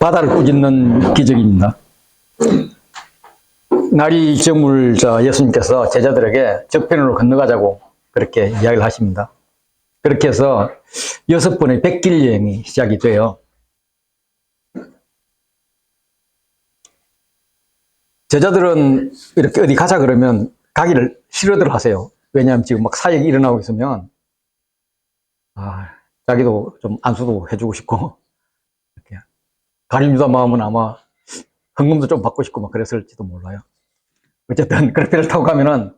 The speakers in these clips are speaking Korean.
바다를 꾸짖는 기적입니다. 날이 저물자 예수님께서 제자들에게 저편으로 건너가자고 그렇게 이야기를 하십니다. 그렇게 해서 6번의 백길 여행이 시작이 돼요. 제자들은 이렇게 어디 가자 그러면 가기를 싫어들 하세요. 왜냐하면 지금 막 사역이 일어나고 있으면 자기도 좀 안수도 해주고 싶고 이렇게 가룟유다 마음은 아마 헌금도 좀 받고 싶고 막 그랬을지도 몰라요. 어쨌든 그런 배를 타고 가면은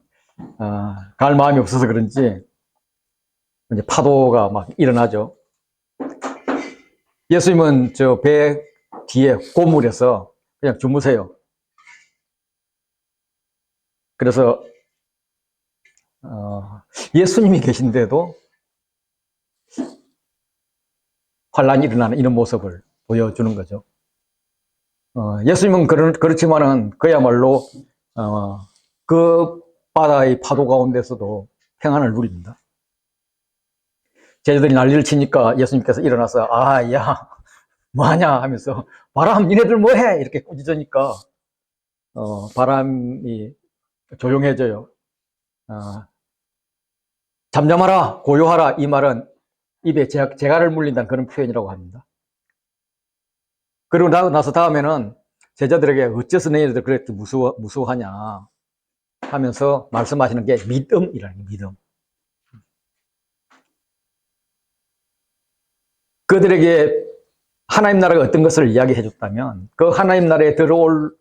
갈 마음이 없어서 그런지 이제 파도가 막 일어나죠. 예수님은 저 배 뒤에 고물에서 그냥 주무세요. 그래서 예수님이 계신데도 환란이 일어나는 이런 모습을 보여주는 거죠. 예수님은 그렇지만은 그야말로 그 바다의 파도 가운데서도 평안을 누립니다. 제자들이 난리를 치니까 예수님께서 일어나서 야 뭐하냐 하면서 바람 니네들 뭐해 이렇게 꾸짖으니까 바람이 조용해져요. 잠잠하라 고요하라 이 말은 입에 재갈을 물린다는 그런 표현이라고 합니다. 그리고 나서 다음에는 제자들에게 어째서 너희들 그렇게 무서워하냐 하면서 말씀하시는 게 믿음이라는 믿음. 그들에게 하나님 나라가 어떤 것을 이야기해 줬다면 그 하나님 나라에 들어올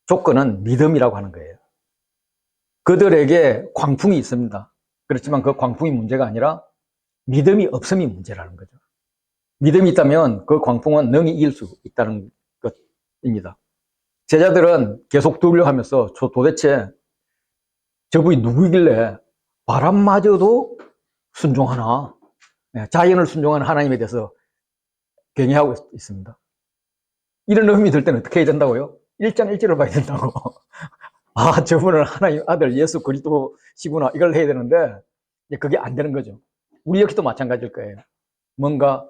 조건은 믿음이라고 하는 거예요. 그들에게 광풍이 있습니다. 그렇지만 그 광풍이 문제가 아니라 믿음이 없음이 문제라는 거죠. 믿음이 있다면 그 광풍은 능히 이길 수 있다는 것입니다. 제자들은 계속 두려워하면서 도대체 저분이 누구길래 바람마저도 순종하나, 자연을 순종하는 하나님에 대해서 경외하고 있습니다. 이런 의미 들 때는 어떻게 해야 된다고요? 1장 1절을 봐야 된다고. 저분은 하나님 아들 예수 그리스도시구나 이걸 해야 되는데 그게 안 되는 거죠. 우리 역시도 마찬가지일 거예요. 뭔가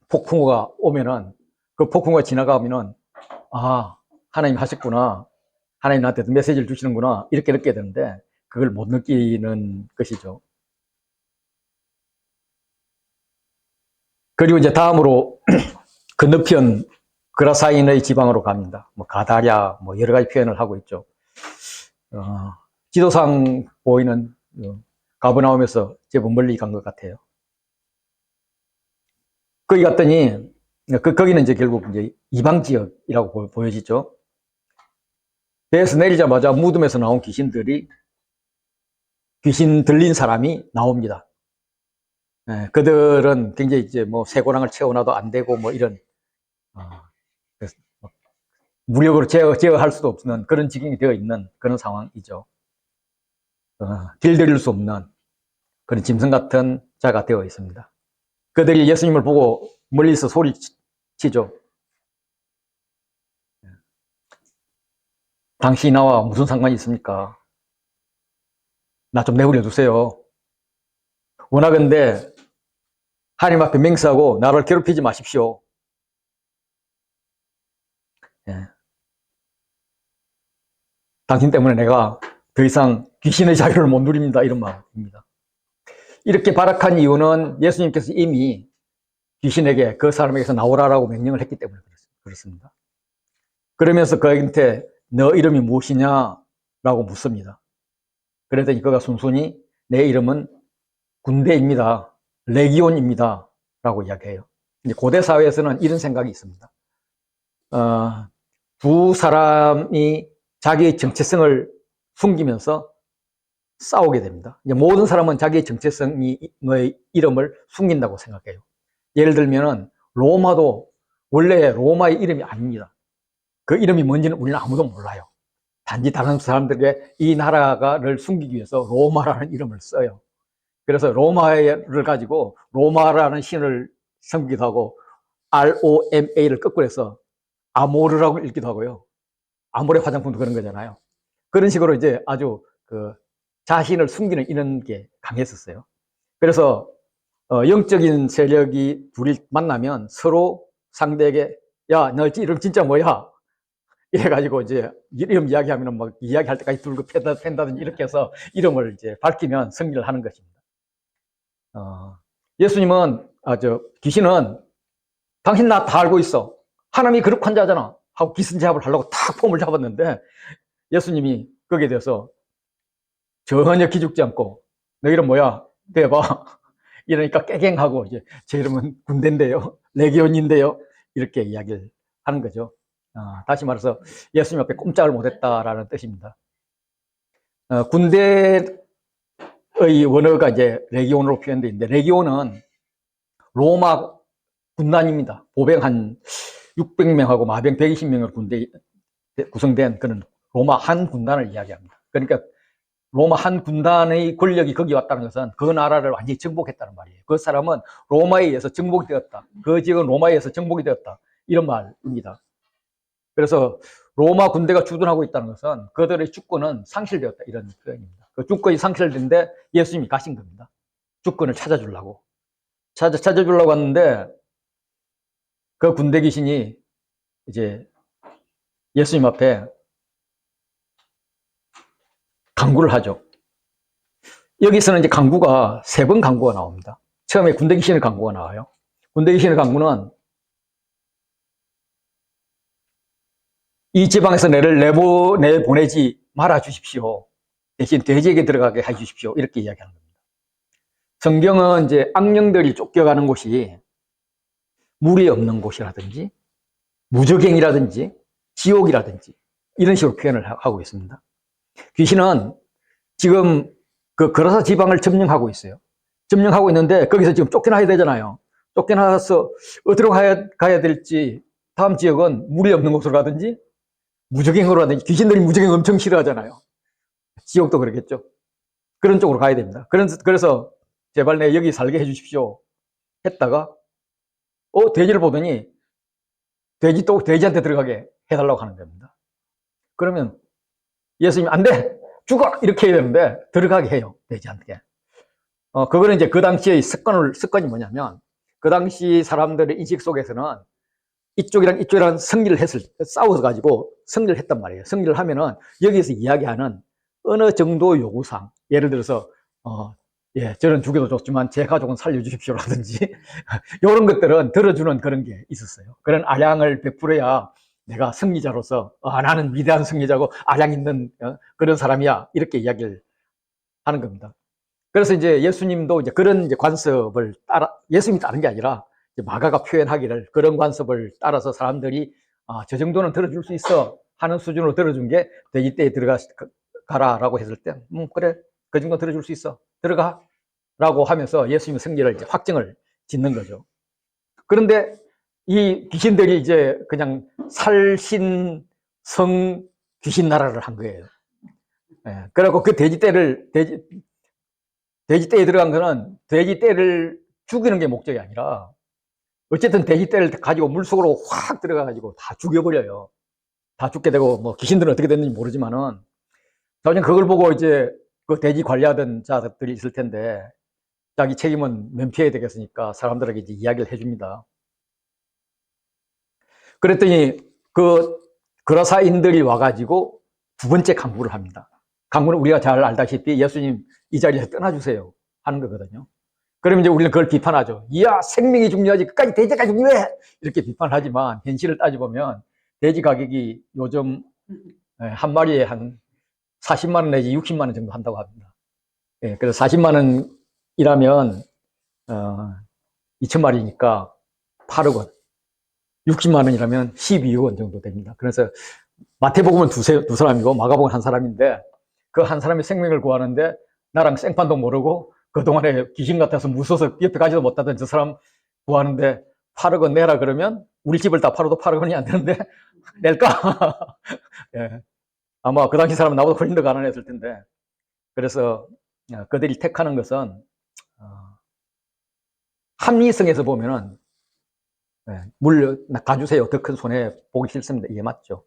폭풍우가 오면은 그 폭풍우가 지나가면은 하나님 하셨구나, 하나님 나한테 메시지를 주시는구나 이렇게 느껴야 되는데 그걸 못 느끼는 것이죠. 그리고 이제 다음으로 건너편 그라사인의 지방으로 갑니다. 가다랴 여러 가지 표현을 하고 있죠. 지도상 보이는 가버나움에서 제법 멀리 간 것 같아요. 거기 갔더니 거기는 이제 결국 이제 이방 지역이라고 보여지죠. 배에서 내리자마자 무덤에서 나온 귀신 들린 사람이 나옵니다. 그들은 굉장히 이제 쇠고랑을 채워놔도 안 되고 이런 무력으로 제어할 수도 없는 그런 지경이 되어 있는 그런 상황이죠. 길들일 수 없는 그런 짐승 같은 자가 되어 있습니다. 그들이 예수님을 보고 멀리서 소리치죠. 당신이 나와 무슨 상관이 있습니까? 나 좀 내버려 두세요. 원하건대 하나님 앞에 맹세하고 나를 괴롭히지 마십시오. 당신 때문에 내가 더 이상 귀신의 자유를 못 누립니다. 이런 말입니다. 이렇게 발악한 이유는 예수님께서 이미 귀신에게 그 사람에게서 나오라라고 명령을 했기 때문에 그렇습니다. 그러면서 그에게 너 이름이 무엇이냐라고 묻습니다. 그랬더니 그가 순순히 내 이름은 군대입니다. 레기온입니다. 라고 이야기해요. 이제 고대 사회에서는 이런 생각이 있습니다. 두 사람이 자기의 정체성을 숨기면서 싸우게 됩니다. 이제 모든 사람은 자기의 정체성의 이름을 숨긴다고 생각해요. 예를 들면 로마도 원래 로마의 이름이 아닙니다. 그 이름이 뭔지는 우리는 아무도 몰라요. 단지 다른 사람들에게 이 나라를 숨기기 위해서 로마라는 이름을 써요. 그래서 로마를 가지고 로마라는 신을 섬기기도 하고 ROMA를 거꾸로 해서 아모르라고 읽기도 하고요. 아모레 화장품도 그런 거잖아요. 그런 식으로 이제 아주 자신을 숨기는 이런 게 강했었어요. 그래서 영적인 세력이 둘이 만나면 서로 상대에게 야, 너 이름 진짜 뭐야? 이래가지고 이제 이름 이야기하면 막 이야기할 때까지 들고 팬다든지 이렇게 해서 이름을 이제 밝히면 승리를 하는 것입니다. 예수님은, 귀신은 당신 나 다 알고 있어. 하나님이 그렇게 환자잖아. 하고 기선제압을 하려고 탁 폼을 잡았는데 예수님이 거기에 대해서 전혀 기죽지 않고 너 이름 뭐야? 대봐. 이러니까 깨갱하고 이제 제 이름은 군대인데요. 레기온인데요. 이렇게 이야기를 하는 거죠. 다시 말해서 예수님 앞에 꼼짝을 못했다라는 뜻입니다. 군대의 원어가 이제 레기온으로 표현되어 있는데 레기온은 로마 군단입니다. 보병 한 600명하고 마병 120명으로 군대 구성된 그런 로마 한 군단을 이야기합니다. 그러니까 로마 한 군단의 권력이 거기 왔다는 것은 그 나라를 완전히 정복했다는 말이에요. 그 사람은 로마에 의해서 정복이 되었다. 그 지역은 로마에 의해서 정복이 되었다. 이런 말입니다. 그래서 로마 군대가 주둔하고 있다는 것은 그들의 주권은 상실되었다. 이런 표현입니다. 그 주권이 상실된데 예수님이 가신 겁니다. 주권을 찾아주려고. 찾아주려고 왔는데 그 군대 귀신이 이제 예수님 앞에 강구를 하죠. 여기서는 이제 강구가 3번 강구가 나옵니다. 처음에 군대 귀신의 강구가 나와요. 군대 귀신의 강구는 이 지방에서 내를 내보내지 말아 주십시오. 대신 돼지에게 들어가게 해 주십시오. 이렇게 이야기하는 겁니다. 성경은 이제 악령들이 쫓겨가는 곳이 물이 없는 곳이라든지 무적행이라든지 지옥이라든지 이런 식으로 표현을 하고 있습니다. 귀신은 지금 그 거라사 지방을 점령하고 있어요. 점령하고 있는데 거기서 지금 쫓겨나야 되잖아요. 쫓겨나서 어디로 가야 될지 다음 지역은 물이 없는 곳으로 가든지 무적행으로 가든지 귀신들이 무적행 엄청 싫어하잖아요. 지옥도 그렇겠죠. 그런 쪽으로 가야 됩니다. 그래서 제발 내 여기 살게 해주십시오 했다가 돼지를 보더니 돼지한테 들어가게 해달라고 하는 겁니다. 그러면 예수님이 안 돼! 죽어! 이렇게 해야 되는데 들어가게 해요. 돼지한테. 그거는 이제 그 당시의 습관이 뭐냐면 그 당시 사람들의 인식 속에서는 이쪽이랑 승리를 싸워서 가지고 승리를 했단 말이에요. 승리를 하면은 여기서 이야기하는 어느 정도 요구사항, 예를 들어서 저는 죽여도 좋지만 제 가족은 살려주십시오라든지 이런 것들은 들어주는 그런 게 있었어요. 그런 아량을 베풀어야 내가 승리자로서 나는 위대한 승리자고 아량 있는 그런 사람이야 이렇게 이야기를 하는 겁니다. 그래서 이제 예수님도 이제 그런 이제 관습을 따라 예수님이 따른 게 아니라 마가가 표현하기를 그런 관습을 따라서 사람들이 저 정도는 들어줄 수 있어 하는 수준으로 들어준 게 돼지떼에 들어가라라고 했을 때 그래 그 정도 들어줄 수 있어 들어가 라고 하면서 예수님의 승리를 이제 확정을 짓는 거죠. 그런데 이 귀신들이 이제 그냥 살신성 귀신 나라를 한 거예요. 그래갖고 그 돼지떼에 들어간 거는 돼지떼를 죽이는 게 목적이 아니라 어쨌든 돼지떼를 가지고 물속으로 확 들어가가지고 다 죽여버려요. 다 죽게 되고 뭐 귀신들은 어떻게 됐는지 모르지만은 나중에 그걸 보고 이제 그 돼지 관리하던 자들이 있을 텐데 자기 책임은 면피해야 되겠으니까 사람들에게 이제 이야기를 해줍니다. 그랬더니 그 거라사인들이 와가지고 2번째 강구를 합니다. 강구는 우리가 잘 알다시피 예수님 이 자리에서 떠나주세요 하는 거거든요. 그러면 이제 우리는 그걸 비판하죠. 이야 생명이 중요하지 끝까지 돼지가 중요해 이렇게 비판하지만 현실을 따져보면 돼지 가격이 요즘 한 마리에 한 40만 원 내지 60만 원 정도 한다고 합니다. 그래서 40만 원이라면 2,000마리니까 8억 원, 60만 원이라면 12억 원 정도 됩니다. 그래서 마태복음은 두 사람이고 마가복음은 한 사람인데 그 한 사람의 생명을 구하는데 나랑 생판도 모르고 그동안에 귀신 같아서 무서워서 옆에 가지도 못하던 저 사람 구하는데 8억 원 내라 그러면 우리 집을 다 팔아도 8억 원이 안 되는데 낼까? 예. 아마 그 당시 사람은 나보다 훨씬 더 가난했을 텐데 그래서 그들이 택하는 것은 합리성에서 보면은 가주세요. 더 큰 손해 보기 싫습니다. 이게 맞죠.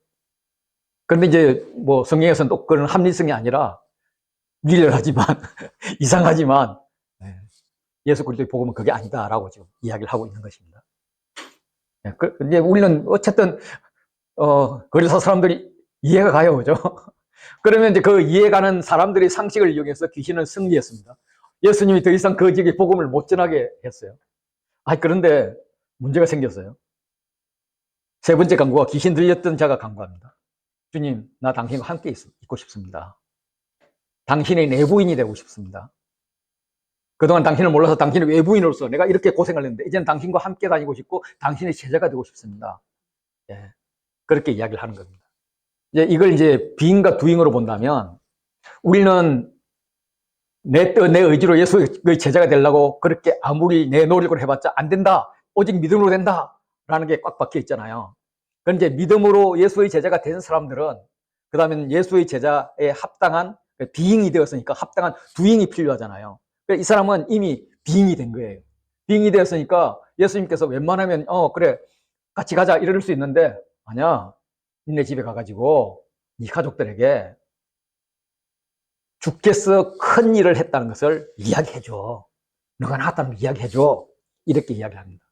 그런데 이제 뭐 성경에서는 또 그런 합리성이 아니라 미련하지만 이상하지만 예수 그리스도의 복음은 그게 아니다라고 지금 이야기를 하고 있는 것입니다. 이제 우리는 어쨌든, 거리사 사람들이 이해가 가요. 그죠? 그러면 이제 그 이해가는 사람들의 상식을 이용해서 귀신은 승리했습니다. 예수님이 더 이상 그 지역에 복음을 못 전하게 했어요. 그런데 문제가 생겼어요. 세 번째 강구가 귀신 들렸던 자가 강구합니다. 주님, 나 당신과 함께 있고 싶습니다. 당신의 내부인이 되고 싶습니다. 그동안 당신을 몰라서 당신의 외부인으로서 내가 이렇게 고생을 했는데 이제는 당신과 함께 다니고 싶고 당신의 제자가 되고 싶습니다. 예, 그렇게 이야기를 하는 겁니다. 이걸 이제 비인과 두인으로 본다면 우리는 내 의지로 예수의 제자가 되려고 그렇게 아무리 내 노력을 해봤자 안 된다. 오직 믿음으로 된다. 라는 게 꽉 박혀 있잖아요. 그럼 이제 믿음으로 예수의 제자가 된 사람들은 그 다음에 예수의 제자에 합당한 비잉이 되었으니까 합당한 두잉이 필요하잖아요. 이 사람은 이미 비잉이 된 거예요. 비잉이 되었으니까 예수님께서 웬만하면 그래 같이 가자 이럴 수 있는데 아니야. 니네 집에 가가지고 네 가족들에게 주께서 큰 일을 했다는 것을 이야기해줘. 너가 나왔다는 걸 이야기해줘. 이렇게 이야기합니다.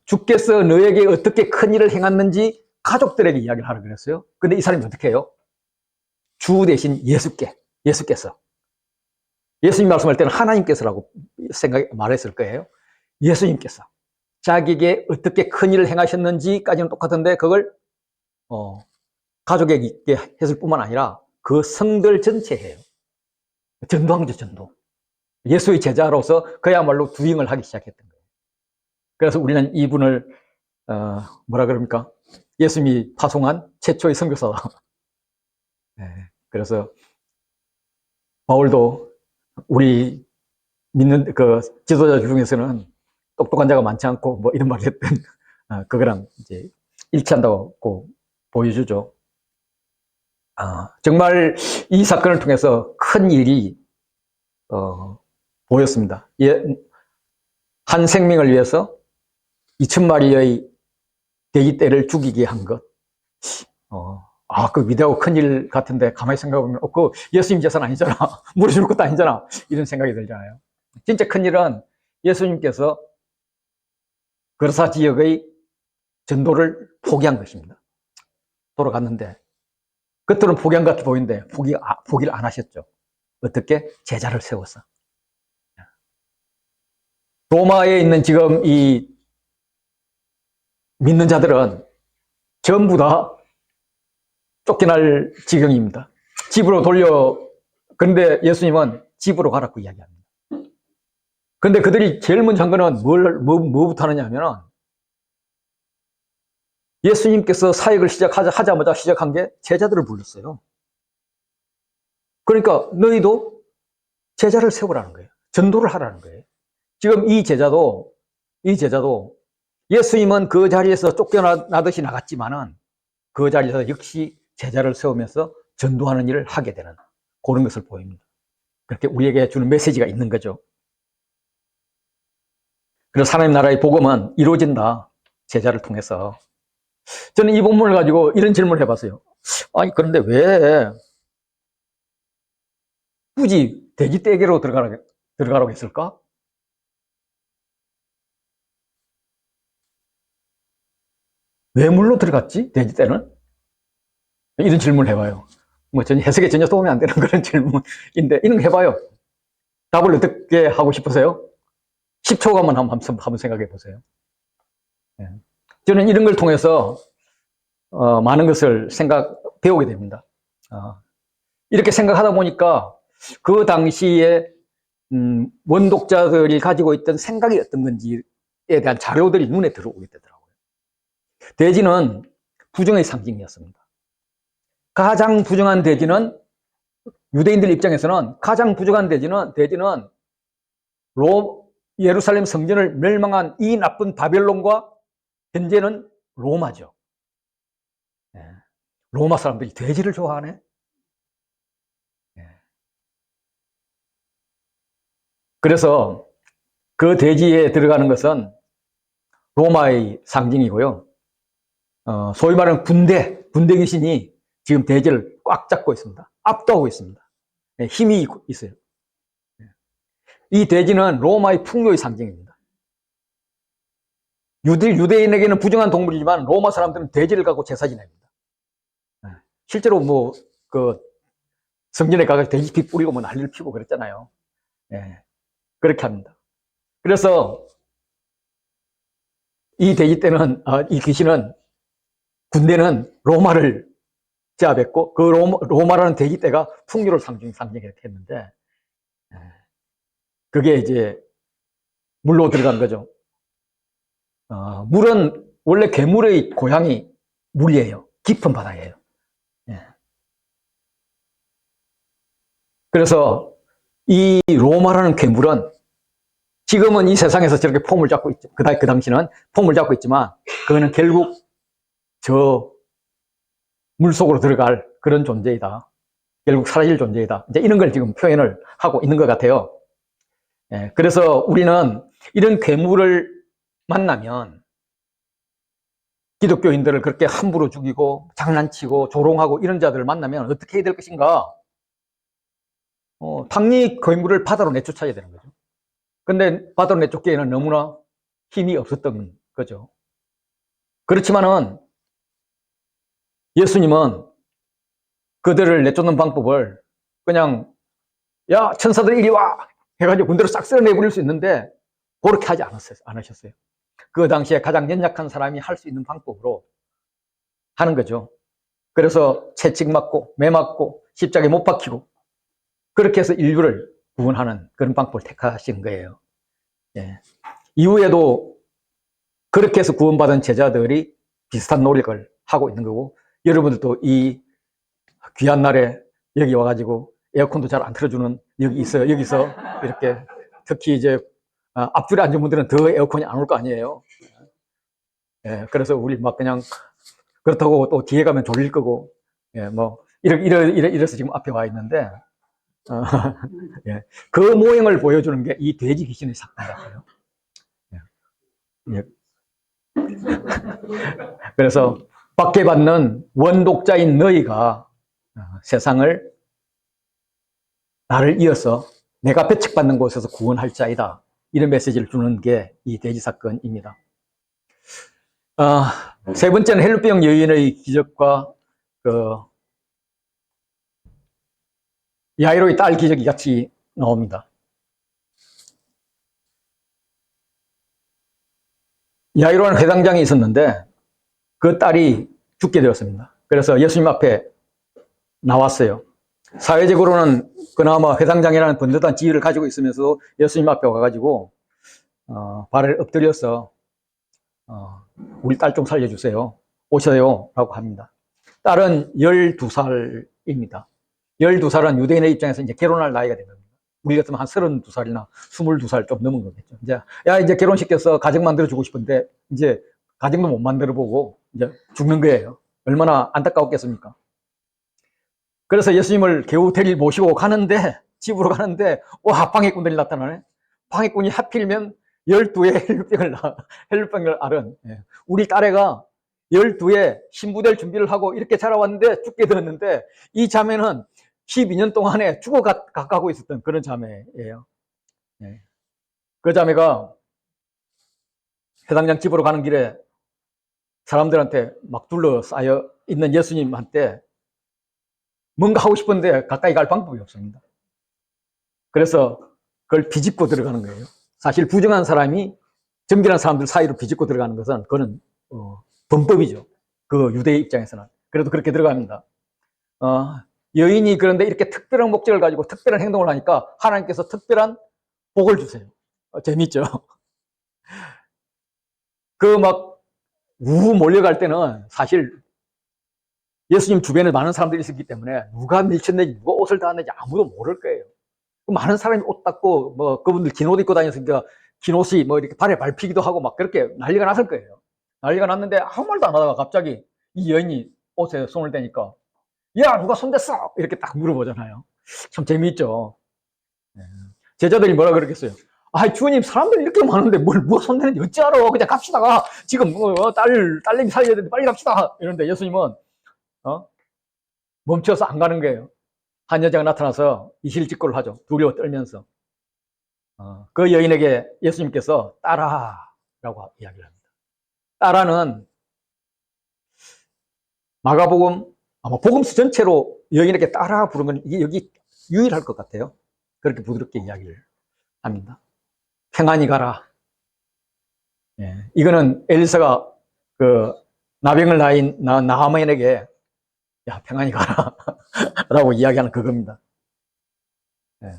주께서 너에게 어떻게 큰 일을 행했는지 가족들에게 이야기를 하라고 그랬어요. 근데 이 사람이 어떻게 해요? 주 대신 예수께서. 예수님 말씀할 때는 하나님께서라고 말했을 거예요. 예수님께서 자기에게 어떻게 큰 일을 행하셨는지까지는 똑같은데 그걸 가족에게 했을 뿐만 아니라 그 성들 전체예요. 전도한 거죠, 전도. 예수의 제자로서 그야말로 두잉을 하기 시작했던 거예요. 그래서 우리는 이분을 뭐라 그럽니까? 예수님이 파송한 최초의 선교사다. 네, 그래서 바울도 우리 믿는 그 지도자 중에서는 똑똑한 자가 많지 않고 뭐 이런 말을 했던 그거랑 이제 일치한다고 보여주죠. 정말 이 사건을 통해서 큰 일이 보였습니다. 한 생명을 위해서 2,000마리의 돼지떼를 죽이게 한 것. 그 위대하고 큰 일 같은데 가만히 생각해보면 그 예수님 재산 아니잖아. 물에 줄 것도 아니잖아. 이런 생각이 들잖아요. 진짜 큰 일은 예수님께서 거르사 지역의 전도를 포기한 것입니다. 돌아갔는데 겉으로는 포기한 것 같아 보이는데 포기를 안 하셨죠. 어떻게? 제자를 세워서. 로마에 있는 지금 이 믿는 자들은 전부 다 쫓겨날 지경입니다. 집으로 그런데 예수님은 집으로 가라고 이야기합니다. 그런데 그들이 제일 먼저 한 거는 뭐부터 하느냐 하면은 예수님께서 사역을 하자마자 시작한 게 제자들을 불렀어요. 그러니까 너희도 제자를 세우라는 거예요. 전도를 하라는 거예요. 지금 이 제자도 예수님은 그 자리에서 쫓겨나듯이 나갔지만은 그 자리에서 역시 제자를 세우면서 전도하는 일을 하게 되는 그런 것을 보입니다. 그렇게 우리에게 주는 메시지가 있는 거죠. 그래서 하나님 나라의 복음은 이루어진다. 제자를 통해서. 저는 이 본문을 가지고 이런 질문을 해봤어요. 그런데 왜 굳이 돼지 떼개로 들어가라고 했을까? 왜 물로 들어갔지? 돼지 떼는? 이런 질문을 해봐요. 전혀 해석에 전혀 도움이 안 되는 그런 질문인데, 이런 거 해봐요. 답을 어떻게 하고 싶으세요? 10초간만 한번 생각해 보세요. 저는 이런 걸 통해서 많은 것을 배우게 됩니다. 이렇게 생각하다 보니까 그 당시에 원독자들이 가지고 있던 생각이 어떤 건지에 대한 자료들이 눈에 들어오게 되더라고요. 돼지는 부정의 상징이었습니다. 가장 부정한 돼지는 유대인들 입장에서는 가장 부정한 돼지는 예루살렘 성전을 멸망한 이 나쁜 바벨론과 현재는 로마죠. 로마 사람들이 돼지를 좋아하네. 그래서 그 돼지에 들어가는 것은 로마의 상징이고요. 소위 말하는 군대 귀신이 지금 돼지를 꽉 잡고 있습니다. 압도하고 있습니다. 힘이 있어요. 이 돼지는 로마의 풍요의 상징입니다. 유대인에게는 부정한 동물이지만 로마 사람들은 돼지를 갖고 제사 지냅니다. 실제로 뭐 그 성전에 가서 돼지 피 뿌리고 뭐 난리를 피고 그랬잖아요. 예, 그렇게 합니다. 그래서 이 돼지 때는 이 귀신은 군대는 로마를 제압했고 그 로마라는 돼지 떼가 풍요를 상징하게 했는데 그게 이제 물로 들어간 거죠. 물은 원래 괴물의 고향이 물이에요. 깊은 바다예요. 예. 그래서 이 로마라는 괴물은 지금은 이 세상에서 저렇게 폼을 잡고 있죠. 그 당시는 폼을 잡고 있지만 그거는 결국 저 물속으로 들어갈 그런 존재이다. 결국 사라질 존재이다. 이제 이런 걸 지금 표현을 하고 있는 것 같아요. 예. 그래서 우리는 이런 괴물을 만나면 기독교인들을 그렇게 함부로 죽이고 장난치고 조롱하고 이런 자들을 만나면 어떻게 해야 될 것인가? 당연히 괴물을 바다로 내쫓아야 되는 거죠. 근데 바다로 내쫓기에는 너무나 힘이 없었던 거죠. 그렇지만은 예수님은 그들을 내쫓는 방법을 그냥 야 천사들 이리 와 해가지고 군대로 싹 쓸어내버릴 수 있는데 그렇게 하지 않으셨어요. 그 당시에 가장 연약한 사람이 할 수 있는 방법으로 하는 거죠. 그래서 채찍 맞고 매 맞고 십자가에 못 박히고 그렇게 해서 인류를 구원하는 그런 방법을 택하신 거예요. 예. 이후에도 그렇게 해서 구원받은 제자들이 비슷한 노력을 하고 있는 거고 여러분들도 이 귀한 날에 여기 와가지고 에어컨도 잘 안 틀어주는 여기 있어요. 여기서 이렇게 특히 이제 앞줄에 앉은 분들은 더 에어컨이 안 올 거 아니에요. 예, 그래서 우리 막 그냥 그렇다고 또 뒤에 가면 졸릴 거고 예, 뭐 이래서 지금 앞에 와 있는데 예, 그 모형을 보여주는 게 이 돼지 귀신의 사건이라고요. 예. 그래서 박해받는 원독자인 너희가 세상을 나를 이어서 내가 배척받는 곳에서 구원할 자이다. 이런 메시지를 주는 게 이 돼지 사건입니다. 세 번째는 헬루병 여인의 기적과 그 야이로의 딸 기적이 같이 나옵니다. 야이로는 회당장이 있었는데 그 딸이 죽게 되었습니다. 그래서 예수님 앞에 나왔어요. 사회적으로는 그나마 회당장이라는 번듯한 지위를 가지고 있으면서 예수님 앞에 와가지고 발을 엎드려서 우리 딸 좀 살려주세요. 오셔요 라고 합니다. 딸은 12살입니다. 12살은 유대인의 입장에서 이제 결혼할 나이가 된 겁니다. 우리 같으면 한 32살이나 22살 좀 넘은 거겠죠. 이제 결혼시켜서 가정 만들어주고 싶은데 이제 가정도 못 만들어보고 이제 죽는 거예요. 얼마나 안타까웠겠습니까? 그래서 예수님을 겨우 데리고 모시고 가는데 집으로 가는데 와 방해꾼들이 나타나네. 방해꾼이 하필이면 12의 헬루병을 앓은 우리 딸애가 12에 신부될 준비를 하고 이렇게 자라왔는데 죽게 되었는데 이 자매는 12년 동안에 죽어 가고 있었던 그런 자매예요. 그 자매가 회당장 집으로 가는 길에 사람들한테 막 둘러싸여 있는 예수님한테 뭔가 하고 싶은데 가까이 갈 방법이 없습니다. 그래서 그걸 비집고 들어가는 거예요. 사실 부정한 사람이 정결한 사람들 사이로 비집고 들어가는 것은 그건 범법이죠. 그 유대의 입장에서는. 그래도 그렇게 들어갑니다. 여인이 그런데 이렇게 특별한 목적을 가지고 특별한 행동을 하니까 하나님께서 특별한 복을 주세요. 재밌죠? 그 막 우후 몰려갈 때는 사실 예수님 주변에 많은 사람들이 있었기 때문에 누가 밀쳤는지 누가 옷을 닿았는지 아무도 모를 거예요. 많은 사람이 옷 닦고 뭐 그분들 긴 옷 입고 다녔으니까 긴 옷이 뭐 이렇게 발에 밟히기도 하고 막 그렇게 난리가 났을 거예요. 난리가 났는데 아무 말도 안 하다가 갑자기 이 여인이 옷에 손을 대니까 야 누가 손댔어? 이렇게 딱 물어보잖아요. 참 재미있죠. 제자들이 뭐라 그러겠어요? 아 주님 사람들이 이렇게 많은데 누가 손대는지 어찌 알아? 그냥 갑시다. 지금 딸내미 살려야 되는데 빨리 갑시다. 이런데 예수님은 멈춰서 안 가는 거예요. 한 여자가 나타나서 이실직고를 하죠. 두려워 떨면서. 그 여인에게 예수님께서 따라라고 이야기를 합니다. 따라는 마가복음, 아마 복음서 전체로 여인에게 따라 부른 건 이게 여기 유일할 것 같아요. 그렇게 부드럽게 이야기를 합니다. 평안히 가라. 예, 이거는 엘리사가 그 나병을 낳은 나아만에게 야, 평안히 가라. 라고 이야기하는 그겁니다. 예.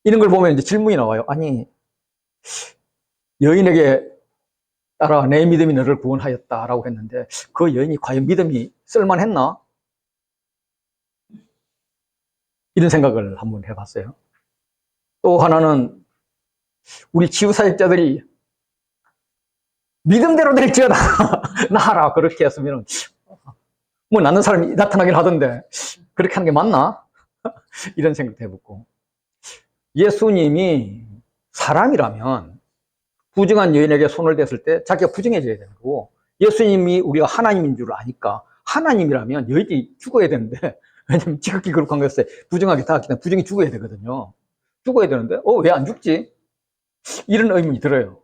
이런 걸 보면 이제 질문이 나와요. 아니, 여인에게 따라 내 믿음이 너를 구원하였다라고 했는데 그 여인이 과연 믿음이 쓸만했나? 이런 생각을 한번 해봤어요. 또 하나는 우리 치유사역자들이 믿음대로 될지어다 나하라 그렇게 했으면 뭐 낫는 사람이 나타나긴 하던데 그렇게 하는 게 맞나? 이런 생각도 해보고 예수님이 사람이라면 부정한 여인에게 손을 댔을 때 자기가 부정해져야 되는 거고 예수님이 우리가 하나님인 줄 아니까 하나님이라면 여인이 죽어야 되는데 왜냐면 지극히 거룩한 것에 부정하게 닿았기 때문에 부정이 죽어야 되거든요. 죽어야 되는데 왜 안 죽지? 이런 의문이 들어요.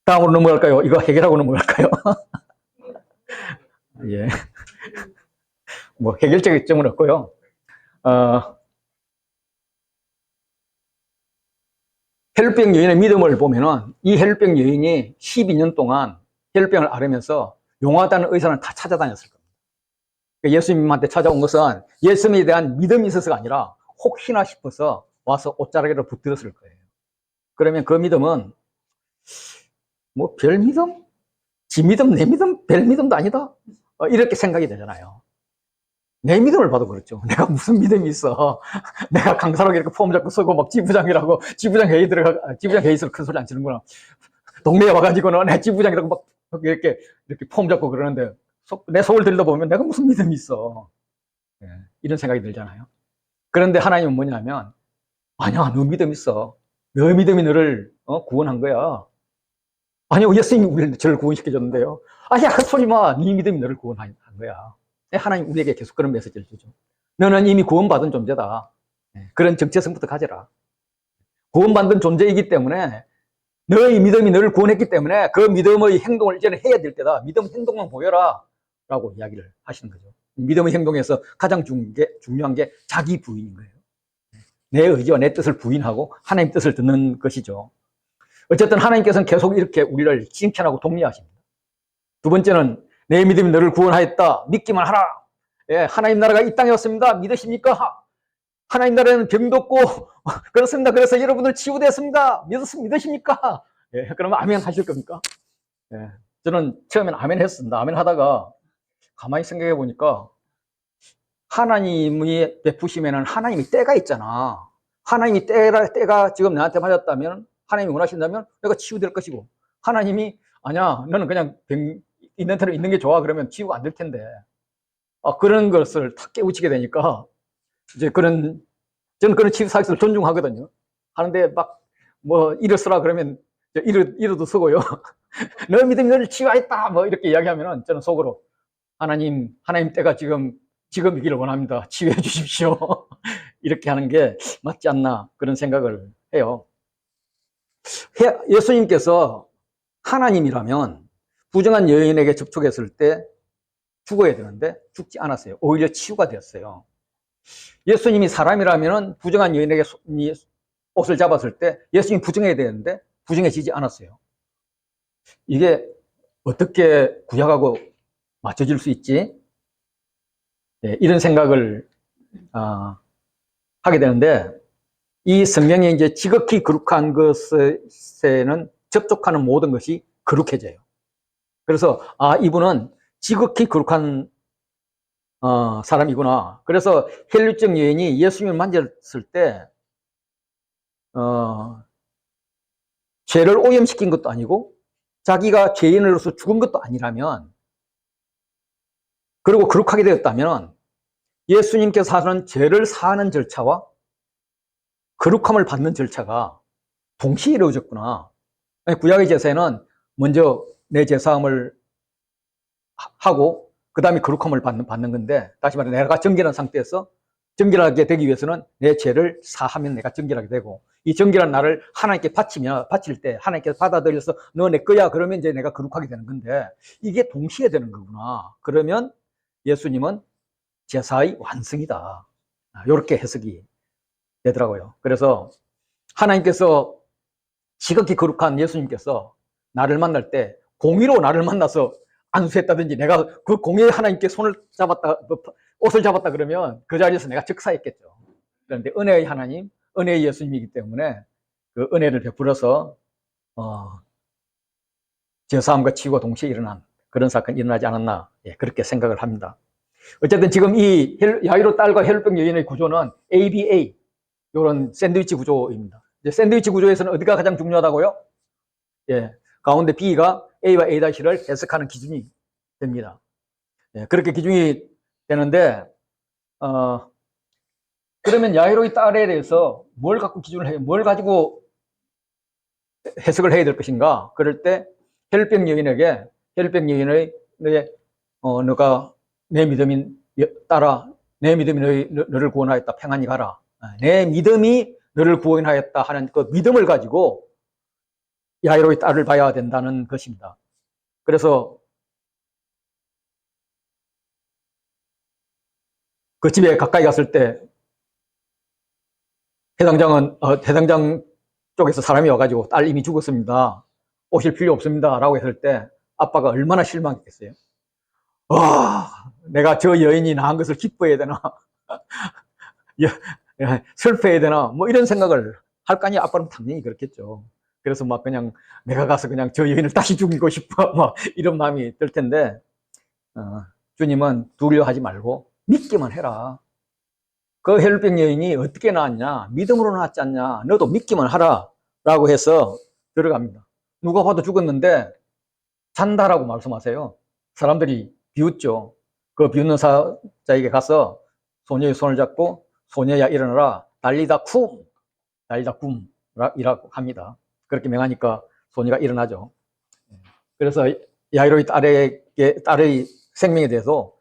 다음으로 넘어갈까요? 이거 해결하고 넘어갈까요? 예. 뭐 해결적인 점은 없고요. 혈병 여인의 믿음을 보면은 이 혈병 여인이 12년 동안 혈병을 앓으면서 용하다는 의사는 다 찾아다녔을 겁니다. 예수님한테 찾아온 것은 예수님에 대한 믿음이 있어서가 아니라 혹시나 싶어서 와서 옷자락에로 붙들었을 거예요. 그러면 그 믿음은 뭐 별 믿음? 지 믿음, 내 믿음, 별 믿음도 아니다. 이렇게 생각이 되잖아요. 내 믿음을 봐도 그렇죠. 내가 무슨 믿음이 있어. 내가 강사라고 이렇게 폼 잡고 서고 막 지부장이라고 지부장 회의 지부장 회의에서 큰 소리 안 치는구나. 동네에 와가지고는 내 지부장이라고 막 이렇게 폼 잡고 그러는데 내 속을 들여다보면 내가 무슨 믿음이 있어. 예, 이런 생각이 들잖아요. 그런데 하나님은 뭐냐면 아니야, 너 믿음 있어. 너 믿음이 너를 구원한 거야. 아니요, 예수님이 저를 구원시켜줬는데요. 아니야, 그 소리 마. 네 믿음이 너를 구원한 거야. 하나님 우리에게 계속 그런 메시지를 주죠. 너는 이미 구원받은 존재다. 그런 정체성부터 가져라. 구원받은 존재이기 때문에 너의 믿음이 너를 구원했기 때문에 그 믿음의 행동을 이제는 해야 될 때다. 믿음 행동만 보여라. 라고 이야기를 하시는 거죠. 믿음의 행동에서 가장 중요한 게 자기 부인인 거예요. 내 의지와 내 뜻을 부인하고 하나님 뜻을 듣는 것이죠. 어쨌든 하나님께서는 계속 이렇게 우리를 칭찬하고 독려하십니다. 두 번째는 내 믿음이 너를 구원하였다. 믿기만 하라. 예, 하나님 나라가 이 땅에 왔습니다. 믿으십니까? 하나님 나라에는 병도 없고 그렇습니다. 그래서 여러분들 치유되었습니다. 믿으십니까? 예, 그러면 아멘 하실 겁니까? 예, 저는 처음엔 아멘 했습니다. 아멘 하다가 가만히 생각해 보니까 하나님이 베푸시면은 하나님이 때가 있잖아. 하나님이 때가 지금 나한테 맞았다면 하나님이 원하신다면 내가 치유될 것이고 하나님이 아니야 너는 그냥 병 있는 대로 있는 게 좋아 그러면 치유가 안 될 텐데 그런 것을 탁 깨우치게 되니까 이제 저는 그런 치유 사역을 존중하거든요. 하는데 막 뭐 일어서라 그러면 일어도 서고요. 너 믿음이 너를 치유하였다 뭐 이렇게 이야기하면은 저는 속으로 하나님 때가 지금이기를 원합니다. 치유해 주십시오. 이렇게 하는 게 맞지 않나 그런 생각을 해요. 예수님께서 하나님이라면 부정한 여인에게 접촉했을 때 죽어야 되는데 죽지 않았어요. 오히려 치유가 되었어요. 예수님이 사람이라면 부정한 여인에게 옷을 잡았을 때 예수님이 부정해야 되는데 부정해지지 않았어요. 이게 어떻게 구약하고 맞춰질 수 있지? 네, 이런 생각을 하게 되는데 이 성경에 이제 지극히 거룩한 것에는 접촉하는 모든 것이 거룩해져요. 그래서 이분은 지극히 거룩한 사람이구나. 그래서 혈류증 여인이 예수님을 만졌을 때 죄를 오염시킨 것도 아니고 자기가 죄인으로서 죽은 것도 아니라면 그리고 거룩하게 되었다면 예수님께서 하는 죄를 사하는 절차와 거룩함을 받는 절차가 동시에 이루어졌구나. 구약의 제사에는 먼저 내 제사함을 하고 그 다음에 거룩함을 받는 건데 다시 말해 내가 정결한 상태에서 정결하게 되기 위해서는 내 죄를 사하면 내가 정결하게 되고, 이 정결한 나를 하나님께 바칠 때 하나님께서 받아들여서 너 내 거야 그러면 이제 내가 거룩하게 되는 건데, 이게 동시에 되는 거구나. 그러면 예수님은 제사의 완성이다. 이렇게 해석이 되더라고요. 그래서 하나님께서 지극히 거룩한 예수님께서 나를 만날 때 공의로 나를 만나서 안수했다든지, 내가 그 공의에 하나님께 손을 잡았다, 옷을 잡았다 그러면 그 자리에서 내가 즉사했겠죠. 그런데 은혜의 하나님, 은혜의 예수님이기 때문에 그 은혜를 베풀어서 제사함과 치유가 동시에 일어난 그런 사건이 일어나지 않았나, 그렇게 생각을 합니다. 어쨌든 지금 이 야이로 딸과 혈병 여인의 구조는 ABA, 이런 샌드위치 구조입니다. 이제 샌드위치 구조에서는 어디가 가장 중요하다고요? 가운데 B가 A와 A-를 해석하는 기준이 됩니다. 그렇게 기준이 되는데, 그러면 야이로의 딸에 대해서 뭘 갖고 기준을 해요? 뭘 가지고 해석을 해야 될 것인가? 그럴 때 혈병 여인의 너가 내 믿음이 따라, 내 믿음이 너를 구원하였다, 평안히 가라. 내 믿음이 너를 구원하였다 하는 그 믿음을 가지고 야이로의 딸을 봐야 된다는 것입니다. 그래서 그 집에 가까이 갔을 때 해당장 쪽에서 사람이 와가지고 딸 이미 죽었습니다, 오실 필요 없습니다 라고 했을 때 아빠가 얼마나 실망했겠어요. 내가 저 여인이 나은 것을 기뻐해야 되나 슬퍼해야 되나, 뭐 이런 생각을 할 거 아니에요. 아빠는 당연히 그렇겠죠. 그래서 막 그냥 내가 가서 그냥 저 여인을 다시 죽이고 싶어, 막 이런 마음이 들 텐데, 주님은 두려워하지 말고 믿기만 해라. 그 혈병 여인이 어떻게 나왔냐? 믿음으로 나왔지 않냐? 너도 믿기만 하라 라고 해서 들어갑니다. 누가 봐도 죽었는데 잔다라고 말씀하세요. 사람들이 비웃죠. 그 비웃는 자에게 가서 소녀의 손을 잡고 소녀야 일어나라, 달리다 쿰이라고 합니다. 그렇게 명하니까 소녀가 일어나죠. 그래서 야이로의 딸의 생명에 대해서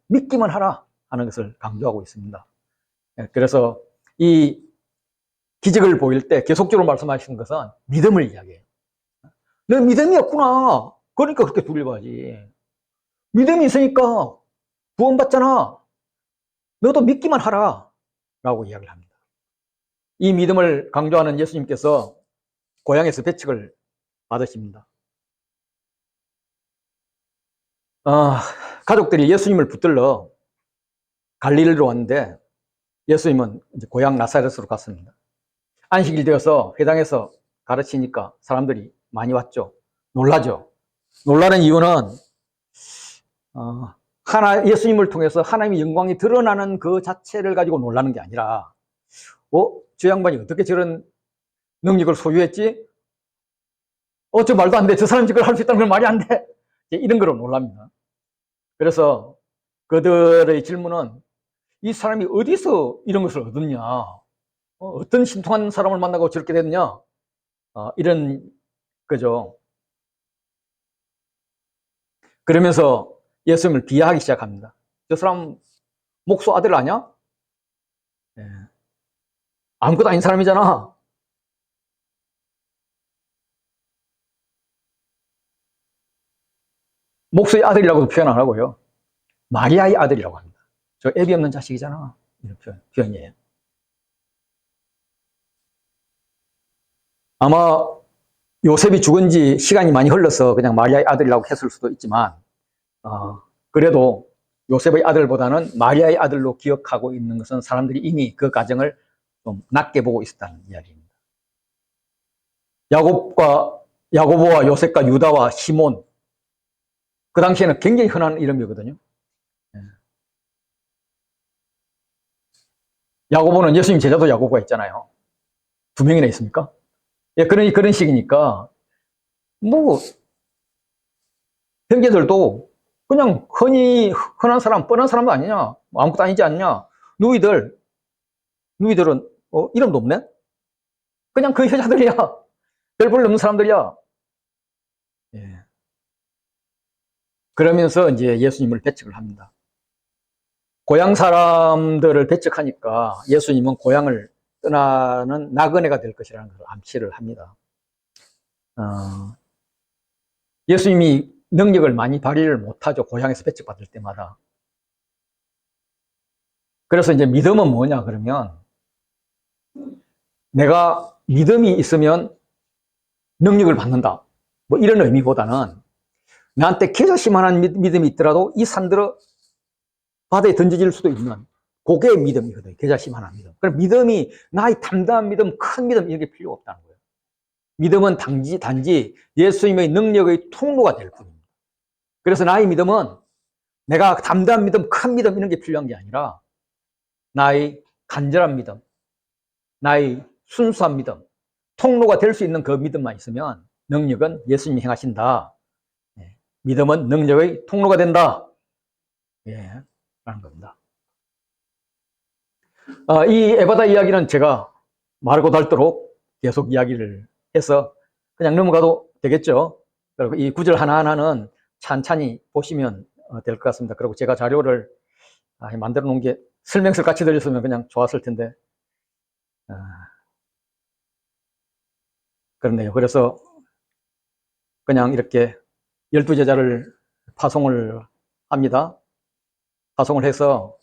믿기만 하라 하는 것을 강조하고 있습니다. 그래서 이 기적을 보일 때 계속적으로 말씀하시는 것은 믿음을 이야기해요. 너 믿음이 없구나, 그러니까 그렇게 두려워하지. 믿음이 있으니까 구원받잖아, 너도 믿기만 하라 라고 이야기를 합니다. 이 믿음을 강조하는 예수님께서 고향에서 배척을 받으십니다. 가족들이 예수님을 붙들러 갈릴리로 왔는데 예수님은 이제 고향 나사렛으로 갔습니다. 안식일 되어서 회당에서 가르치니까 사람들이 많이 왔죠. 놀라죠. 놀라는 이유는 예수님을 통해서 하나님의 영광이 드러나는 그 자체를 가지고 놀라는 게 아니라, 저 양반이 어떻게 저런 능력을 소유했지? 저 말도 안 돼. 저 사람이 저걸 할 수 있다는 건 말이 안 돼. 이런 거로 놀랍니다. 그래서 그들의 질문은 이 사람이 어디서 이런 것을 얻었냐? 어떤 신통한 사람을 만나고 저렇게 됐냐? 이런 거죠. 그러면서 예수님을 비하하기 시작합니다. 저 사람 목소 아들 아냐? 아무것도 아닌 사람이잖아. 목소의 아들이라고도 표현 안 하고요, 마리아의 아들이라고 합니다. 저 애비 없는 자식이잖아, 이런 표현이에요. 아마 요셉이 죽은 지 시간이 많이 흘러서 그냥 마리아의 아들이라고 했을 수도 있지만, 그래도 요셉의 아들보다는 마리아의 아들로 기억하고 있는 것은 사람들이 이미 그 가정을 좀 낮게 보고 있었다는 이야기입니다. 야고보와 요셉과 유다와 시몬, 그 당시에는 굉장히 흔한 이름이거든요. 야고보는 예수님 제자도 야고보가 있잖아요. 2명이나 있습니까? 그런 식이니까 뭐 형제들도 그냥 흔한 사람, 뻔한 사람도 아니냐, 아무것도 아니지 않냐. 누이들은 이름도 없네? 그냥 그 여자들이야. 별 볼 없는 사람들이야. 그러면서 이제 예수님을 배척을 합니다. 고향 사람들을 배척하니까 예수님은 고향을 떠나는 나그네가 될 것이라는 것을 암시를 합니다. 예수님이 능력을 많이 발휘를 못하죠. 고향에서 배척받을 때마다. 그래서 이제 믿음은 뭐냐 그러면 내가 믿음이 있으면 능력을 받는다. 뭐 이런 의미보다는 나한테 계자시만한 믿음이 있더라도 이 산들어 바다에 던져질 수도 있는 그게 믿음이거든요. 계자시만한 믿음. 그럼 믿음이 나의 담대한 믿음, 큰 믿음 이런 게 필요 없다는 거예요. 믿음은 단지 예수님의 능력의 통로가 될 뿐입니다. 그래서 나의 믿음은 내가 담대한 믿음, 큰 믿음 이런 게 필요한 게 아니라 나의 간절한 믿음, 나의 순수한 믿음, 통로가 될 수 있는 그 믿음만 있으면 능력은 예수님이 행하신다. 믿음은 능력의 통로가 된다. 라는 겁니다. 이 에바다 이야기는 제가 마르고 닳도록 계속 이야기를 해서 그냥 넘어가도 되겠죠. 그리고 이 구절 하나하나는 찬찬히 보시면 될 것 같습니다. 그리고 제가 자료를 만들어 놓은 게 설명서 같이 들렸으면 그냥 좋았을 텐데 그렇네요. 그래서 그냥 이렇게 12제자를 파송을 합니다. 파송을 해서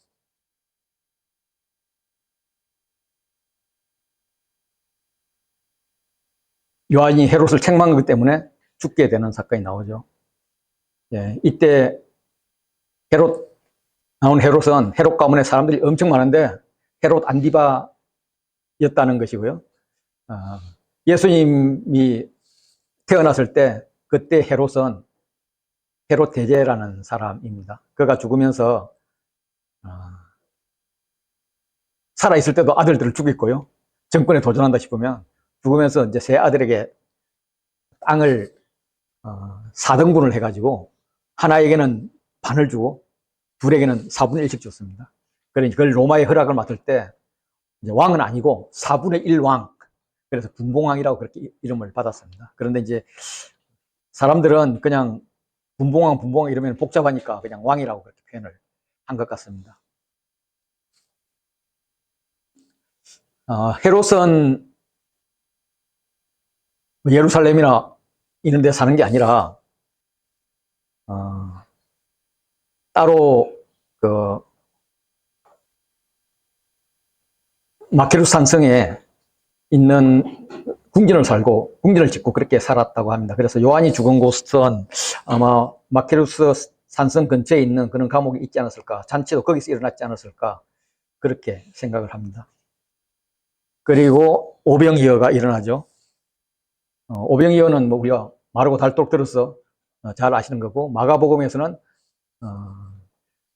요한이 헤롯을 책망하기 때문에 죽게 되는 사건이 나오죠. 이때 나온 헤롯은 헤롯 가문에 사람들이 엄청 많은데 헤롯 안디바였다는 것이고요. 예수님이 태어났을 때 그때 헤롯은 헤롯 대제라는 사람입니다. 그가 죽으면서 살아있을 때도 아들들을 죽였고요. 정권에 도전한다 싶으면 죽으면서 이제 세 아들에게 땅을 4등분을 해가지고 하나에게는 반을 주고 둘에게는 4분의 1씩 줬습니다. 그러니 그걸 로마의 허락을 맡을 때 이제 왕은 아니고 4분의 1 왕, 그래서 분봉왕이라고 그렇게 이름을 받았습니다. 그런데 이제 사람들은 그냥 분봉왕 이러면 복잡하니까 그냥 왕이라고 그렇게 표현을 한 것 같습니다. 헤롯은 예루살렘이나 이런 데 사는 게 아니라 따로 그 마케루스 산성에 있는 궁전을 짓고 그렇게 살았다고 합니다. 그래서 요한이 죽은 곳은 아마 마케루스 산성 근처에 있는 그런 감옥이 있지 않았을까, 잔치도 거기서 일어났지 않았을까 그렇게 생각을 합니다. 그리고 오병이어가 일어나죠. 오병이어는 뭐 우리가 마르고 닳도록 들어서 잘 아시는 거고, 마가복음에서는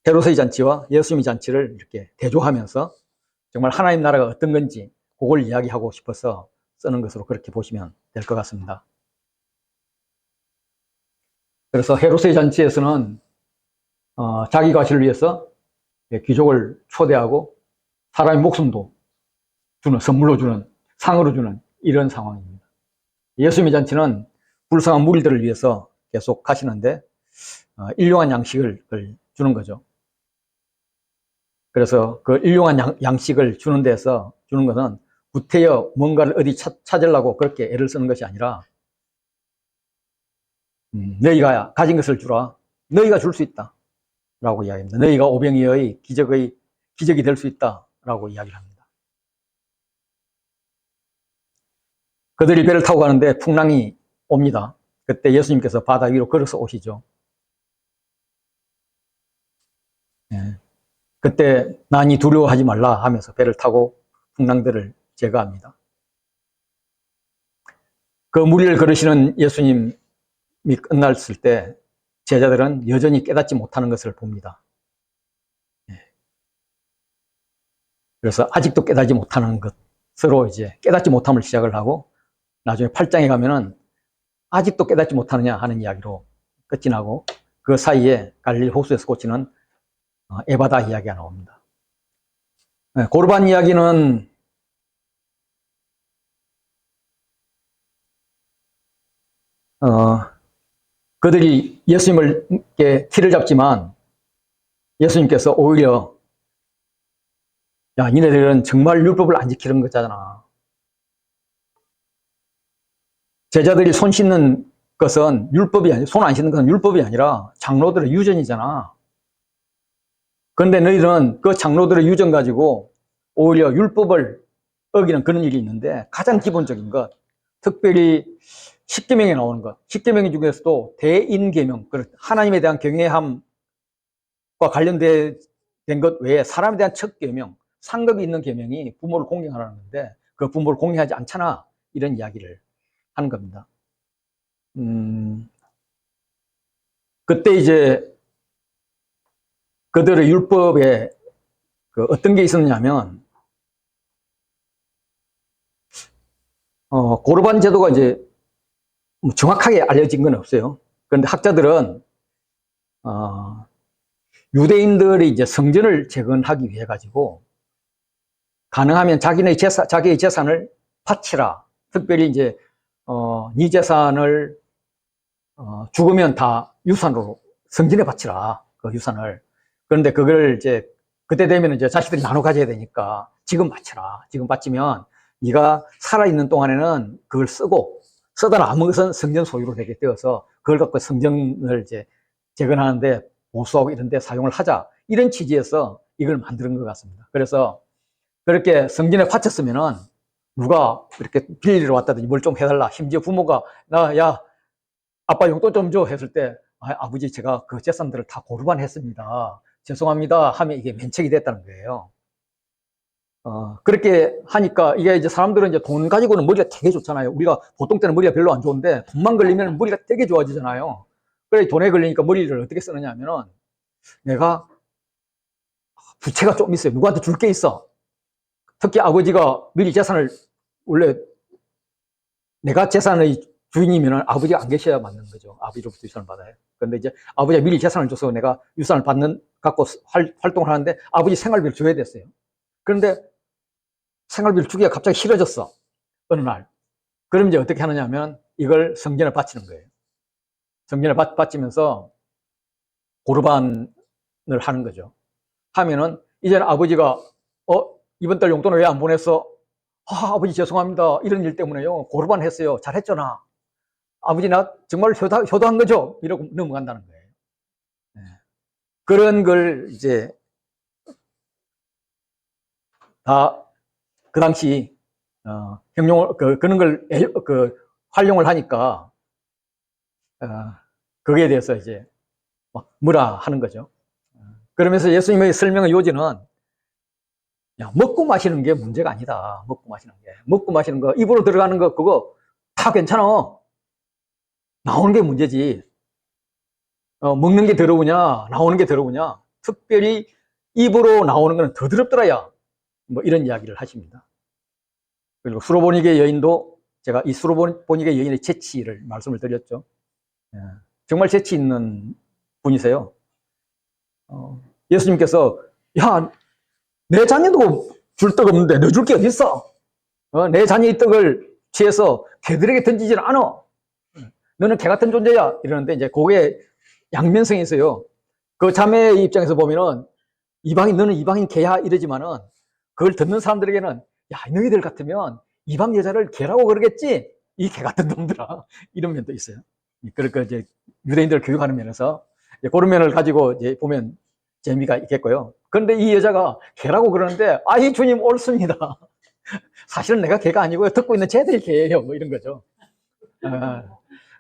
헤롯의 잔치와 예수님의 잔치를 이렇게 대조하면서 정말 하나님 나라가 어떤 건지 그걸 이야기하고 싶어서 쓰는 것으로 그렇게 보시면 될 것 같습니다. 그래서 헤롯의 잔치에서는 자기 과실을 위해서 귀족을 초대하고 사람의 목숨도 선물로 주는, 상으로 주는 이런 상황입니다. 예수님의 잔치는 불쌍한 무리들을 위해서 계속 하시는데 일용한 양식을 주는 거죠. 그래서 그 일용한 양식을 주는 데서 주는 것은 구태여 뭔가를 어디 찾으려고 그렇게 애를 쓰는 것이 아니라 너희가 가진 것을 주라. 너희가 줄 수 있다 라고 이야기합니다. 너희가 오병이어의 기적이 될 수 있다 라고 이야기를 합니다. 그들이 배를 타고 가는데 풍랑이 옵니다. 그때 예수님께서 바다 위로 걸어서 오시죠. 그때 난이 두려워하지 말라 하면서 배를 타고 풍랑들을 제거합니다. 그 무리를 걸으시는 예수님이 끝났을 때 제자들은 여전히 깨닫지 못하는 것을 봅니다. 그래서 아직도 깨닫지 못하는 것으로 이제 깨닫지 못함을 시작을 하고 나중에 8장에 가면은 아직도 깨닫지 못하느냐 하는 이야기로 끝이 나고 그 사이에 갈릴리 호수에서 고치는 에바다 이야기가 나옵니다. 고르반 이야기는 그들이 예수님께 티를 잡지만 예수님께서 오히려 야, 니네들은 정말 율법을 안 지키는 거잖아. 제자들이 손 씻는 것은 율법이 아니라, 손 안 씻는 것은 율법이 아니라 장로들의 유전이잖아. 그런데 너희들은 그 장로들의 유전 가지고 오히려 율법을 어기는 그런 일이 있는데, 가장 기본적인 것, 특별히 십계명에 나오는 것, 십계명 중에서도 대인계명, 하나님에 대한 경외함과 관련된 것 외에 사람에 대한 첫 계명, 상급이 있는 계명이 부모를 공경하라는 건데, 그 부모를 공경하지 않잖아, 이런 이야기를 하는 겁니다. 그때 이제 그들의 율법에 어떤 게 있었냐면, 고르반 제도가 이제 정확하게 알려진 건 없어요. 그런데 학자들은 유대인들이 이제 성전을 재건하기 위해 가지고 가능하면 자기의 재산을 바치라. 특별히 이제 네 재산을 죽으면 다 유산으로 성전에 바치라. 그 유산을. 그런데 그걸 이제 그때 되면 이제 자식들이 나눠 가져야 되니까 지금 바치라. 지금 바치면 네가 살아있는 동안에는 그걸 쓰다 남은 것은 성전 소유로 되게 되어서 그걸 갖고 성전을 이제 재건하는데 보수하고 이런 데 사용을 하자. 이런 취지에서 이걸 만드는 것 같습니다. 그래서 그렇게 성전에 바쳤으면은 누가 이렇게 빌리러 왔다든지 뭘 좀 해달라. 심지어 부모가 야, 아빠 용돈 좀 줘 했을 때 아버지 제가 그 재산들을 다 고르반 했습니다. 죄송합니다 하면 이게 면책이 됐다는 거예요. 그렇게 하니까 이게 이제 사람들은 이제 돈 가지고는 머리가 되게 좋잖아요. 우리가 보통 때는 머리가 별로 안 좋은데 돈만 걸리면 머리가 되게 좋아지잖아요. 그래 돈에 걸리니까 머리를 어떻게 쓰느냐 하면은 내가 부채가 좀 있어요. 누구한테 줄 게 있어. 특히 아버지가 미리 재산을 원래 내가 재산의 주인이면 아버지가 안 계셔야 맞는 거죠. 아버지로부터 유산을 받아요. 그런데 이제 아버지가 미리 재산을 줘서 내가 유산을 갖고 활동을 하는데 아버지 생활비를 줘야 됐어요. 그런데 생활비를 주기가 갑자기 싫어졌어. 어느 날. 그럼 이제 어떻게 하느냐 하면 이걸 성전에 바치는 거예요. 성전에 바치면서 고르반을 하는 거죠. 하면은 이제는 아버지가 이번 달 용돈을 왜 안 보냈어? 아버지 죄송합니다. 이런 일 때문에요. 고르반 했어요. 잘했잖아. 아버지 나 정말 효도한 거죠? 이러고 넘어간다는 거예요. 네. 그런 걸 이제 다 그 당시 형용을 그런 걸 활용을 하니까 거기에 대해서 이제 막 뭐라 하는 거죠. 그러면서 예수님의 설명의 요지는 야, 먹고 마시는 게 문제가 아니다. 먹고 마시는 거 입으로 들어가는 거 그거 다 괜찮아. 나오는 게 문제지. 먹는 게 더러우냐 나오는 게 더러우냐. 특별히 입으로 나오는 거는 더 더럽더라야. 뭐 이런 이야기를 하십니다. 그리고 수로보니게 여인도 제가 이 수로보니게 여인의 재치를 말씀을 드렸죠. 정말 재치 있는 분이세요. 예수님께서 야, 내 자녀도 줄 떡 없는데 너 줄 게 어디 있어? 내 자녀의 떡을 취해서 개들에게 던지질 않아. 너는 개 같은 존재야. 이러는데 이제 그게 양면성이 있어요. 그 자매의 입장에서 보면은 너는 이방인 개야 이러지만은 그걸 듣는 사람들에게는 야, 너희들 같으면 이방 여자를 개라고 그러겠지? 이 개 같은 놈들아. 이런 면도 있어요. 그러니까 이제 유대인들을 교육하는 면에서 그런 면을 가지고 이제 보면 재미가 있겠고요. 그런데 이 여자가 개라고 그러는데 아이 주님 옳습니다. 사실은 내가 개가 아니고요. 듣고 있는 쟤들이 개예요. 뭐 이런 거죠.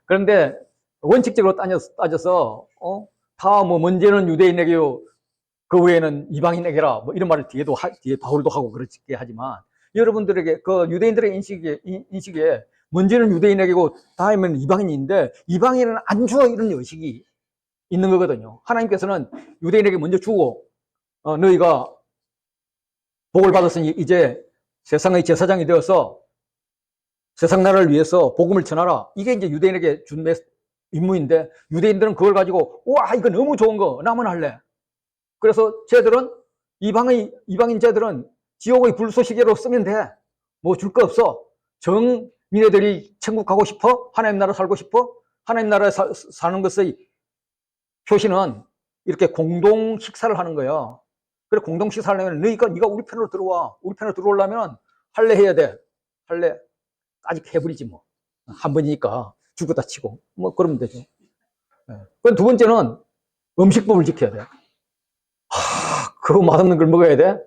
그런데 원칙적으로 따져서 다 뭐 문제는 유대인에게요. 그 외에는 이방인에게라 뭐 이런 말을 뒤에 바울도 하고 그렇게 하지만 여러분들에게 그 유대인들의 인식에 문제는 유대인에게고 다음에는 이방인인데 이방인은 안 줘 이런 의식이 있는 거거든요. 하나님께서는 유대인에게 먼저 주고 너희가 복을 받았으니 이제 세상의 제사장이 되어서 세상 나라를 위해서 복음을 전하라. 이게 이제 유대인에게 준 임무인데 유대인들은 그걸 가지고 와 이거 너무 좋은 거 나만 할래. 그래서 쟤들은 이방인 쟤들은 지옥의 불쏘시개로 쓰면 돼. 뭐 줄 거 없어. 니네들이 천국 가고 싶어? 하나님 나라 살고 싶어? 하나님 나라에 사는 것의 표시는 이렇게 공동 식사를 하는 거예요. 그래, 공동식 하려면 네가 우리 편으로 들어와. 우리 편으로 들어오려면 할례 해야 돼. 할례 아직 해버리지 뭐. 한 번이니까 죽었다 치고 뭐 그러면 되죠. 두 번째는 음식법을 지켜야 돼. 그거 맛없는 걸 먹어야 돼?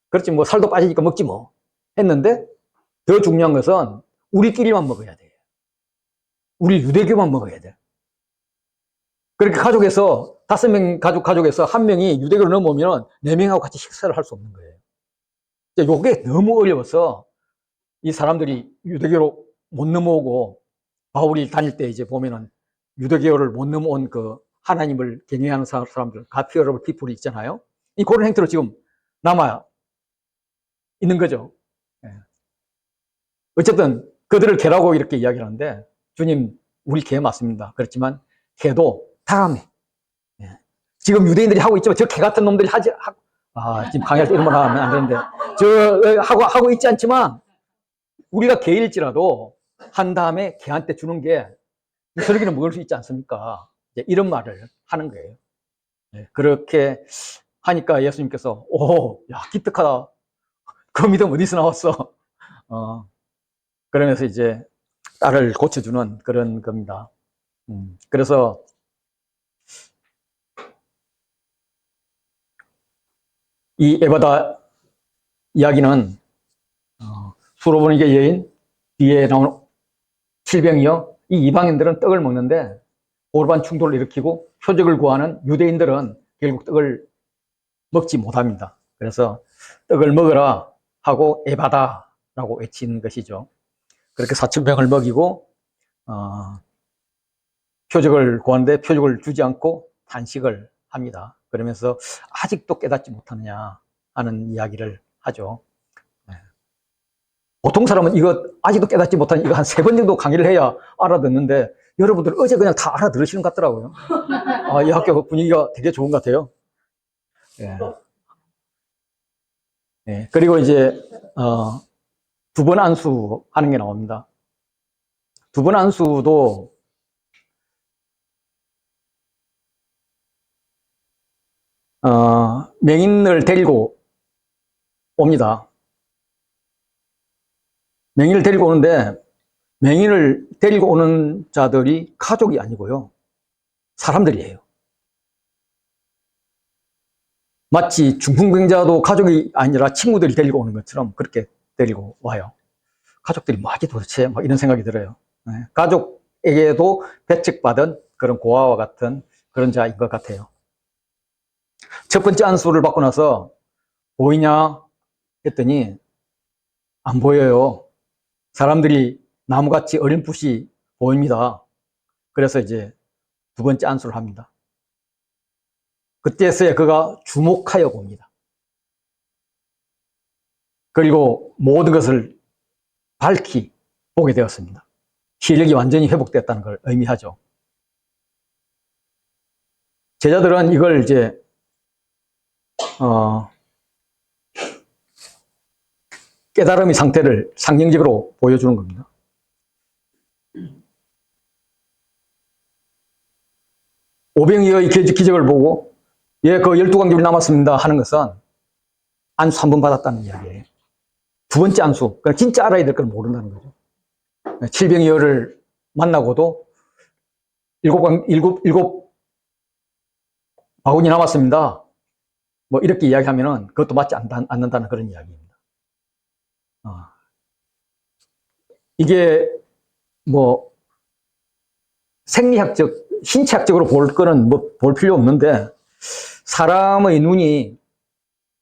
그렇지, 뭐 살도 빠지니까 먹지 뭐. 했는데 더 중요한 것은 우리끼리만 먹어야 돼. 우리 유대교만 먹어야 돼. 그렇게 가족에서 5명 가족에서 1명이 유대교를 넘어오면 4명하고 같이 식사를 할 수 없는 거예요. 이게 너무 어려워서 이 사람들이 유대교로 못 넘어오고, 바울이 다닐 때 이제 보면은 유대교를 못 넘어온 그 하나님을 경외하는 사람들, 가피어러블 피플이 있잖아요. 이 그런 행태로 지금 남아 있는 거죠. 어쨌든 그들을 개라고 이렇게 이야기를 하는데, 주님, 우리 개 맞습니다. 그렇지만 개도 다음에, 지금 유대인들이 하고 있지만 저 개 같은 놈들이 지금 강의할 때 이런 말 하면 안 되는데, 하고 있지 않지만 우리가 개일지라도 한 다음에 개한테 주는 게 저녁에는 먹을 수 있지 않습니까? 이런 말을 하는 거예요. 그렇게 하니까 예수님께서 야, 기특하다. 그 믿음 어디서 나왔어? 그러면서 이제 딸을 고쳐주는 그런 겁니다. 그래서 이 에바다 이야기는 수로보니게 여인, 뒤에 나오는 질병이요. 이 이방인들은 떡을 먹는데 고르반 충돌을 일으키고 표적을 구하는 유대인들은 결국 떡을 먹지 못합니다. 그래서 떡을 먹으라 하고 에바다라고 외친 것이죠. 그렇게 4,000명을 먹이고 표적을 구하는데 표적을 주지 않고 단식을 합니다. 그러면서 아직도 깨닫지 못하느냐 하는 이야기를 하죠. 보통 사람은 이거 아직도 깨닫지 못하는 이거 한 3번 정도 강의를 해야 알아듣는데, 여러분들 어제 그냥 다 알아들으시는 것 같더라고요. 이 학교 분위기가 되게 좋은 것 같아요. 그리고 이제 2번 안수 하는 게 나옵니다. 2번 안수도 맹인을 데리고 옵니다. 맹인을 데리고 오는데, 맹인을 데리고 오는 자들이 가족이 아니고요, 사람들이에요. 마치 중풍병자도 가족이 아니라 친구들이 데리고 오는 것처럼 그렇게 데리고 와요. 가족들이 뭐하지 도대체? 막 이런 생각이 들어요. 가족에게도 배척받은 그런 고아와 같은 그런 자인 것 같아요. 첫 번째 안수를 받고 나서 보이냐 했더니 안 보여요. 사람들이 나무같이 어렴풋이 보입니다. 그래서 이제 2번째 안수를 합니다. 그때서야 그가 주목하여 봅니다. 그리고 모든 것을 밝히 보게 되었습니다. 시력이 완전히 회복됐다는 걸 의미하죠. 제자들은 이걸 이제 깨달음의 상태를 상징적으로 보여주는 겁니다. 오병이어의 기적을 보고 그 12광줄이 남았습니다 하는 것은 안수 3번 받았다는 이야기예요. 2번째 안수, 그러니까 진짜 알아야 될 걸 모른다는 거죠. 칠병이어를 만나고도 7 바구니 남았습니다, 뭐 이렇게 이야기하면은 그것도 맞지 않는다는 그런 이야기입니다. 이게 뭐 생리학적, 신체학적으로 볼 거는 뭐 볼 필요 없는데, 사람의 눈이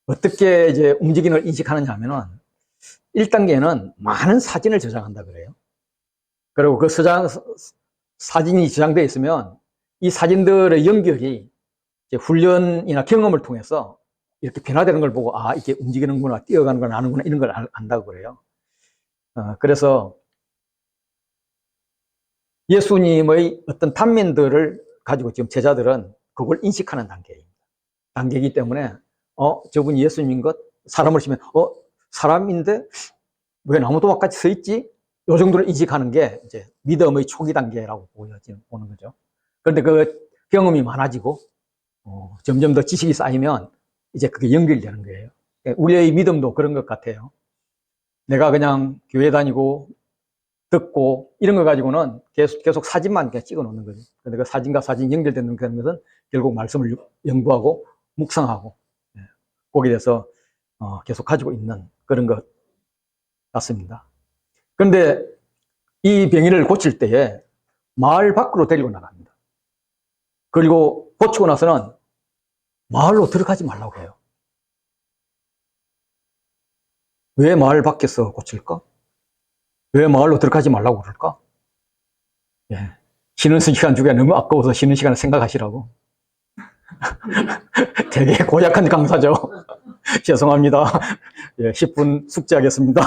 어떻게 이제 움직임을 인식하느냐 하면은 1단계는 많은 사진을 저장한다 그래요. 그리고 그 사진이 저장되어 있으면 이 사진들의 연결이 이제 훈련이나 경험을 통해서 이렇게 변화되는 걸 보고 이게 움직이는구나, 뛰어가는 걸 아는구나, 이런 걸 안다고 그래요. 그래서 예수님의 어떤 단면들을 가지고 지금 제자들은 그걸 인식하는 단계이기 때문에 저분이 예수님인 것, 사람을 치면 사람인데 왜 나무도막같이 서 있지? 요 정도를 인식하는 게 이제 믿음의 초기 단계라고 보는 거죠. 그런데 그 경험이 많아지고 점점 더 지식이 쌓이면 이제 그게 연결되는 거예요. 우리의 믿음도 그런 것 같아요. 내가 그냥 교회 다니고 듣고 이런 거 가지고는 계속 사진만 그냥 찍어 놓는 거죠. 근데 그 사진과 사진 연결되는 것은 결국 말씀을 연구하고 묵상하고 거기에 대해서 계속 가지고 있는 그런 것 같습니다. 그런데 이 병이를 고칠 때에 마을 밖으로 데리고 나갑니다. 그리고 고치고 나서는 마을로 들어가지 말라고 해요. 왜 마을 밖에서 고칠까? 왜 마을로 들어가지 말라고 그럴까? 예. 쉬는 시간 주기가 너무 아까워서 쉬는 시간을 생각하시라고. 되게 고약한 강사죠. 죄송합니다. 예, 10분 숙제하겠습니다.